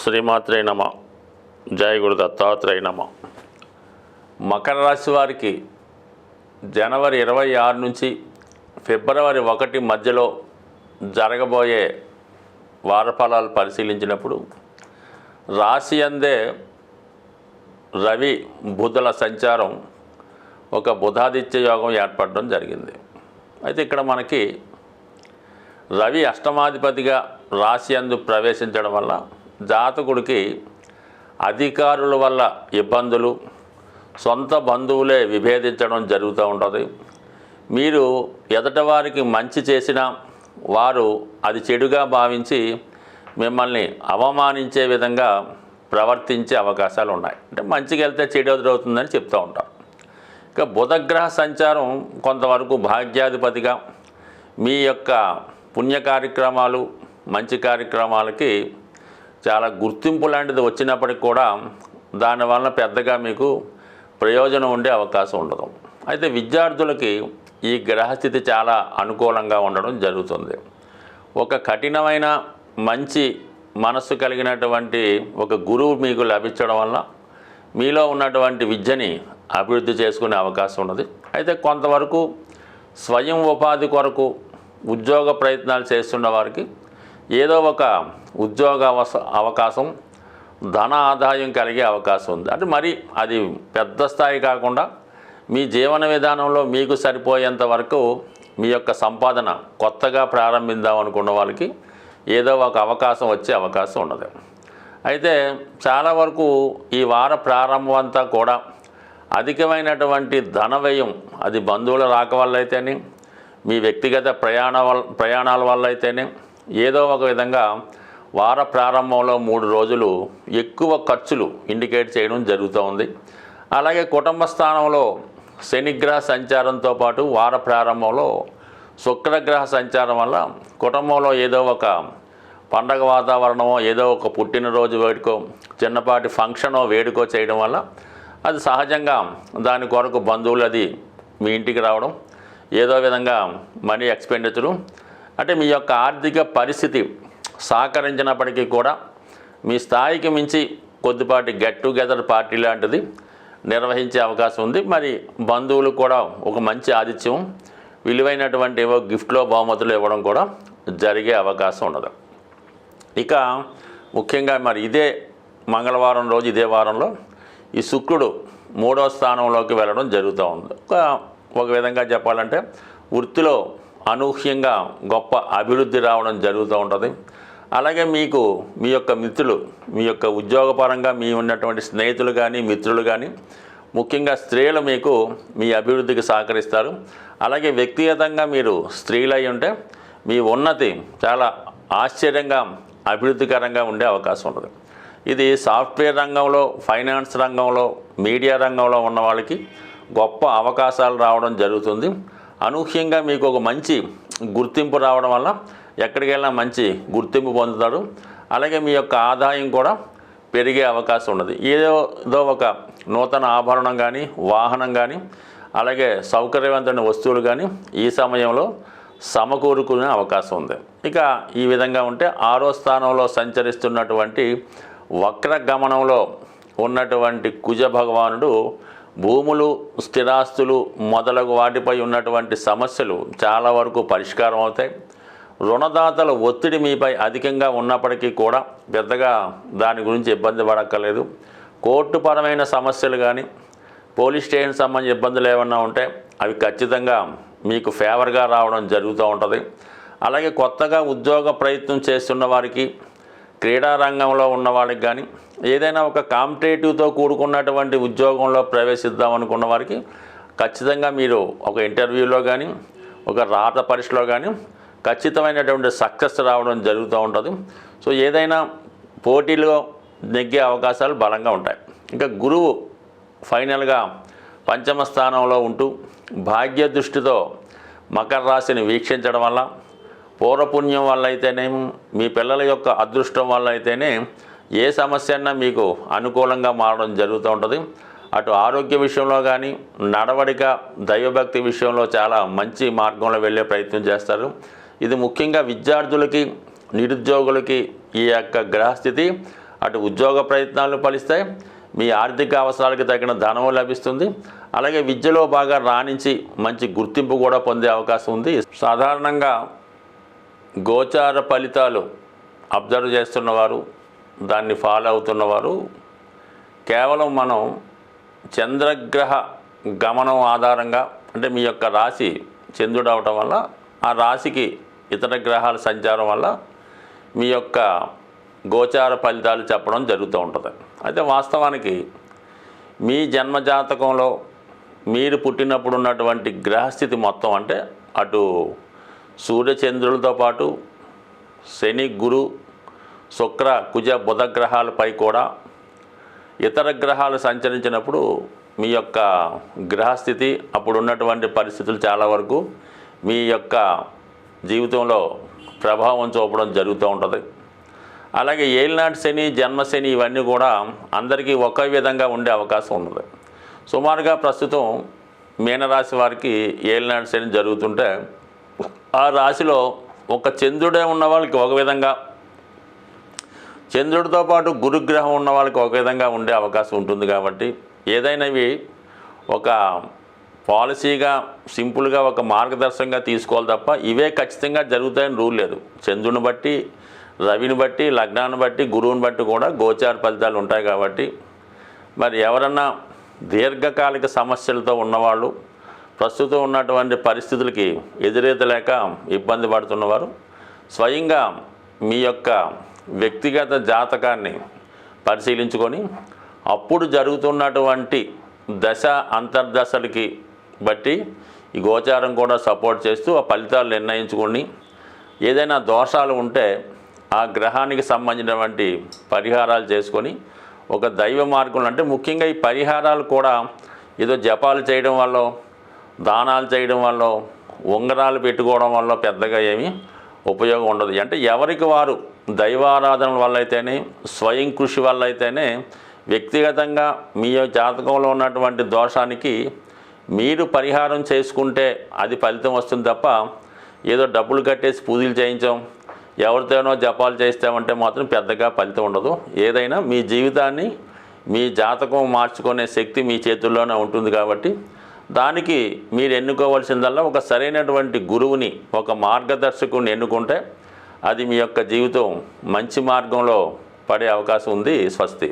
శ్రీమాత్రే నమ. జయ గురు దత్తాత్రేయ నమ. మకర రాశి వారికి జనవరి 26 నుంచి ఫిబ్రవరి 1 మధ్యలో జరగబోయే వారఫలాలు పరిశీలించినప్పుడు రాశి అందే రవి బుధుల సంచారం ఒక బుధాదిత్య యోగం ఏర్పడడం జరిగింది. అయితే ఇక్కడ మనకి రవి అష్టమాధిపతిగా రాశి అందు ప్రవేశించడం వల్ల జాతకుడికి అధికారుల వల్ల ఇబ్బందులు, సొంత బంధువులే విభేదించడం జరుగుతూ ఉంటుంది. మీరు ఎదట వారికి మంచి చేసినా వారు అది చెడుగా భావించి మిమ్మల్ని అవమానించే విధంగా ప్రవర్తించే అవకాశాలు ఉన్నాయి. అంటే మంచిగా వెళ్తే చెడు ఎదురవుతుందని చెప్తూ ఉంటారు. ఇక బుధగ్రహ సంచారం కొంతవరకు భాగ్యాధిపతిగా మీ యొక్క పుణ్య కార్యక్రమాలు, మంచి కార్యక్రమాలకి చాలా గుర్తింపు లాంటిది వచ్చినప్పటికి కూడా దానివల్ల పెద్దగా మీకు ప్రయోజనం ఉండే అవకాశం ఉండదు. అయితే విద్యార్థులకి ఈ గ్రహస్థితి చాలా అనుకూలంగా ఉండడం జరుగుతుంది. ఒక కఠినమైన మంచి మనస్సు కలిగినటువంటి ఒక గురువు మీకు లభించడం వల్ల మీలో ఉన్నటువంటి విద్యని అభివృద్ధి చేసుకునే అవకాశం ఉన్నది. అయితే కొంతవరకు స్వయం ఉపాధి కొరకు ఉద్యోగ ప్రయత్నాలు చేస్తున్న వారికి ఏదో ఒక ఉద్యోగ అవకాశం, ధన ఆదాయం కలిగే అవకాశం ఉంది. అంటే మరి అది పెద్ద స్థాయి కాకుండా మీ జీవన విధానంలో మీకు సరిపోయేంత వరకు మీ యొక్క సంపాదన కొత్తగా ప్రారంభిద్దాం అనుకున్న వాళ్ళకి ఏదో ఒక అవకాశం వచ్చే అవకాశం ఉన్నది. అయితే చాలా వరకు ఈ వార ప్రారంభం అంతా కూడా అధికమైనటువంటి ధన వ్యయం, అది బంధువుల రాక వల్ల అయితేనే, మీ వ్యక్తిగత ప్రయాణాల వల్ల అయితేనే, ఏదో ఒక విధంగా వార ప్రారంభంలో 3 రోజులు ఎక్కువ ఖర్చులు ఇండికేట్ చేయడం జరుగుతూ ఉంది. అలాగే కుటుంబ స్థానంలో శనిగ్రహ సంచారంతో పాటు వార ప్రారంభంలో శుక్రగ్రహ సంచారం వల్ల కుటుంబంలో ఏదో ఒక పండగ వాతావరణమో, ఏదో ఒక పుట్టినరోజు వేడుకో, చిన్నపాటి ఫంక్షనో వేడుకో చేయడం వల్ల అది సహజంగా దాని కొరకు బంధువులు అది మీ ఇంటికి రావడం, ఏదో విధంగా మనీ ఎక్స్పెండిచరు, అంటే మీ యొక్క ఆర్థిక పరిస్థితి సహకరించినప్పటికీ కూడా మీ స్థాయికి మించి కొద్దిపాటి గెట్ టుగెదర్ పార్టీ లాంటిది నిర్వహించే అవకాశం ఉంది. మరి బంధువులు కూడా ఒక మంచి ఆతిథ్యం, విలువైనటువంటి ఏవో గిఫ్ట్లో బహుమతులు ఇవ్వడం కూడా జరిగే అవకాశం ఉన్నది. ఇక ముఖ్యంగా మరి ఇదే మంగళవారం రోజు, ఇదే వారంలో ఈ శుక్రుడు 3వ స్థానంలోకి వెళ్ళడం జరుగుతూ ఉంది. ఒక విధంగా చెప్పాలంటే వృత్తిలో అనూహ్యంగా గొప్ప అభివృద్ధి రావడం జరుగుతూ ఉంటుంది. అలాగే మీకు మీ యొక్క మిత్రులు, మీ యొక్క ఉద్యోగపరంగా మీ ఉన్నటువంటి స్నేహితులు కానీ, మిత్రులు కానీ, ముఖ్యంగా స్త్రీలు మీకు మీ అభివృద్ధికి సహకరిస్తారు. అలాగే వ్యక్తిగతంగా మీరు స్త్రీలై ఉంటే మీ ఉన్నతి చాలా ఆశ్చర్యంగా, అభివృద్ధికరంగా ఉండే అవకాశం ఉంటుంది. ఇది సాఫ్ట్వేర్ రంగంలో, ఫైనాన్స్ రంగంలో, మీడియా రంగంలో ఉన్న వాళ్ళకి గొప్ప అవకాశాలు రావడం జరుగుతుంది. అనూహ్యంగా మీకు ఒక మంచి గుర్తింపు రావడం వల్ల ఎక్కడికి వెళ్ళినా మంచి గుర్తింపు పొందుతారు. అలాగే మీ యొక్క ఆదాయం కూడా పెరిగే అవకాశం ఉన్నది. ఏదో ఒక నూతన ఆభరణం కానీ, వాహనం కానీ, అలాగే సౌకర్యవంతమైన వస్తువులు కానీ ఈ సమయంలో సమకూరుకునే అవకాశం ఉంది. ఇక ఈ విధంగా ఉంటే 6వ స్థానంలో సంచరిస్తున్నటువంటి వక్ర గమనంలో ఉన్నటువంటి కుజ భగవానుడు భూములు, స్థిరాస్తులు మొదలగు వాటిపై ఉన్నటువంటి సమస్యలు చాలా వరకు పరిష్కారం అవుతాయి. రుణదాతల ఒత్తిడి మీపై అధికంగా ఉన్నప్పటికీ కూడా పెద్దగా దాని గురించి ఇబ్బంది పడక్కర్లేదు. కోర్టుపరమైన సమస్యలు కానీ, పోలీస్ స్టేషన్ సంబంధించిన ఇబ్బందులు ఏమన్నా ఉంటే అవి ఖచ్చితంగా మీకు ఫేవర్గా రావడం జరుగుతూ ఉంటుంది. అలాగే కొత్తగా ఉద్యోగ ప్రయత్నం చేస్తున్న వారికి, క్రీడా రంగంలో ఉన్న వాళ్ళకి కానీ, ఏదైనా ఒక కాంపిటేటివ్తో కూడుకున్నటువంటి ఉద్యోగంలో ప్రవేశిద్దాం అనుకున్న వారికి ఖచ్చితంగా మీరు ఒక ఇంటర్వ్యూలో కానీ, ఒక రాత పరీక్షలో కానీ ఖచ్చితమైనటువంటి సక్సెస్ రావడం జరుగుతూ ఉంటుంది. సో ఏదైనా పోటీలో నెగ్గే అవకాశాలు బలంగా ఉంటాయి. ఇంకా గురువు ఫైనల్గా 5వ స్థానంలో ఉంటూ భాగ్య దృష్టితో మకర రాశిని వీక్షించడం వల్ల, పూర్వపుణ్యం వల్ల అయితేనే, మీ పిల్లల యొక్క అదృష్టం వల్ల అయితేనే ఏ సమస్య అన్నా మీకు అనుకూలంగా మారడం జరుగుతూ ఉంటుంది. అటు ఆరోగ్య విషయంలో కానీ, నడవడిక, దైవభక్తి విషయంలో చాలా మంచి మార్గంలో వెళ్ళే ప్రయత్నం చేస్తారు. ఇది ముఖ్యంగా విద్యార్థులకి, నిరుద్యోగులకి ఈ యొక్క గ్రహస్థితి అటు ఉద్యోగ ప్రయత్నాలు ఫలిస్తాయి, మీ ఆర్థిక అవసరాలకు తగిన ధనం లభిస్తుంది, అలాగే విద్యలో బాగా రాణించి మంచి గుర్తింపు కూడా పొందే అవకాశం ఉంది. సాధారణంగా గోచార ఫలితాలు అబ్జర్వ్ చేస్తున్నవారు, దాన్ని ఫాలో అవుతున్నవారు కేవలం మనం చంద్రగ్రహ గమనం ఆధారంగా, అంటే మీ యొక్క రాశి చంద్రుడు అవటం వల్ల ఆ రాశికి ఇతర గ్రహాల సంచారం వల్ల మీ యొక్క గోచార ఫలితాలు చెప్పడం జరుగుతూ ఉంటుంది. అయితే వాస్తవానికి మీ జన్మజాతకంలో మీరు పుట్టినప్పుడు ఉన్నటువంటి గ్రహస్థితి మొత్తం, అంటే అటు సూర్యచంద్రులతో పాటు శని, గురు, శుక్ర, కుజ, బుధ గ్రహాలపై కూడా ఇతర గ్రహాలు సంచరించినప్పుడు మీ యొక్క గ్రహస్థితి అప్పుడు ఉన్నటువంటి పరిస్థితులు చాలా వరకు మీ యొక్క జీవితంలో ప్రభావం చూపడం జరుగుతూ ఉంటుంది. అలాగే ఏలినాటి శని, జన్మశని ఇవన్నీ కూడా అందరికీ ఒకే విధంగా ఉండే అవకాశం ఉన్నది. సుమారుగా ప్రస్తుతం మీనరాశి వారికి ఏలినాటి శని జరుగుతుంటే ఆ రాశిలో ఒక చంద్రుడే ఉన్న వాళ్ళకి ఒక విధంగా, చంద్రుడితో పాటు గురుగ్రహం ఉన్న వాళ్ళకి ఒక విధంగా ఉండే అవకాశం ఉంటుంది. కాబట్టి ఏదైనా ఇవి ఒక పాలసీగా, సింపుల్గా ఒక మార్గదర్శకంగా తీసుకోవాలి తప్ప ఇవే ఖచ్చితంగా జరుగుతాయని రూల్ లేదు. చంద్రుని బట్టి, రవిని బట్టి, లగ్నాన్ని బట్టి, గురువుని బట్టి కూడా గోచార ఫలితాలు ఉంటాయి. కాబట్టి మరి ఎవరన్నా దీర్ఘకాలిక సమస్యలతో ఉన్నవాళ్ళు, ప్రస్తుతం ఉన్నటువంటి పరిస్థితులకి ఎదురెదలేక ఇబ్బంది పడుతున్నవారు స్వయంగా మీ యొక్క వ్యక్తిగత జాతకాన్ని పరిశీలించుకొని అప్పుడు జరుగుతున్నటువంటి దశ అంతర్దశలకి బట్టి ఈ గోచారం కూడా సపోర్ట్ చేస్తూ ఆ ఫలితాలు నిర్ణయించుకొని ఏదైనా దోషాలు ఉంటే ఆ గ్రహానికి సంబంధించినటువంటి పరిహారాలు చేసుకొని ఒక దైవ మార్గంలో, అంటే ముఖ్యంగా ఈ పరిహారాలు కూడా ఏదో జపాలు చేయడం వల్ల, దానాలు చేయడం వల్ల, ఉంగరాలు పెట్టుకోవడం వల్ల పెద్దగా ఏమీ ఉపయోగం ఉండదు. అంటే ఎవరికి వారు దైవారాధన వల్ల అయితేనే, స్వయం కృషి వల్ల అయితేనే వ్యక్తిగతంగా మీ జాతకంలో ఉన్నటువంటి దోషానికి మీరు పరిహారం చేసుకుంటే అది ఫలితం వస్తుంది తప్ప ఏదో డబ్బులు కట్టేసి పూజలు చేయించాం, ఎవరితోనో జపాలు చేస్తామంటే మాత్రం పెద్దగా ఫలితం ఉండదు. ఏదైనా మీ జీవితాన్ని, మీ జాతకం మార్చుకునే శక్తి మీ చేతుల్లోనే ఉంటుంది. కాబట్టి దానికి మీరు ఎన్నుకోవాల్సిందల్లా ఒక సరైనటువంటి గురువుని, ఒక మార్గదర్శకుని ఎన్నుకుంటే అది మీ యొక్క జీవితం మంచి మార్గంలో పడే అవకాశం ఉంది. స్వస్తి.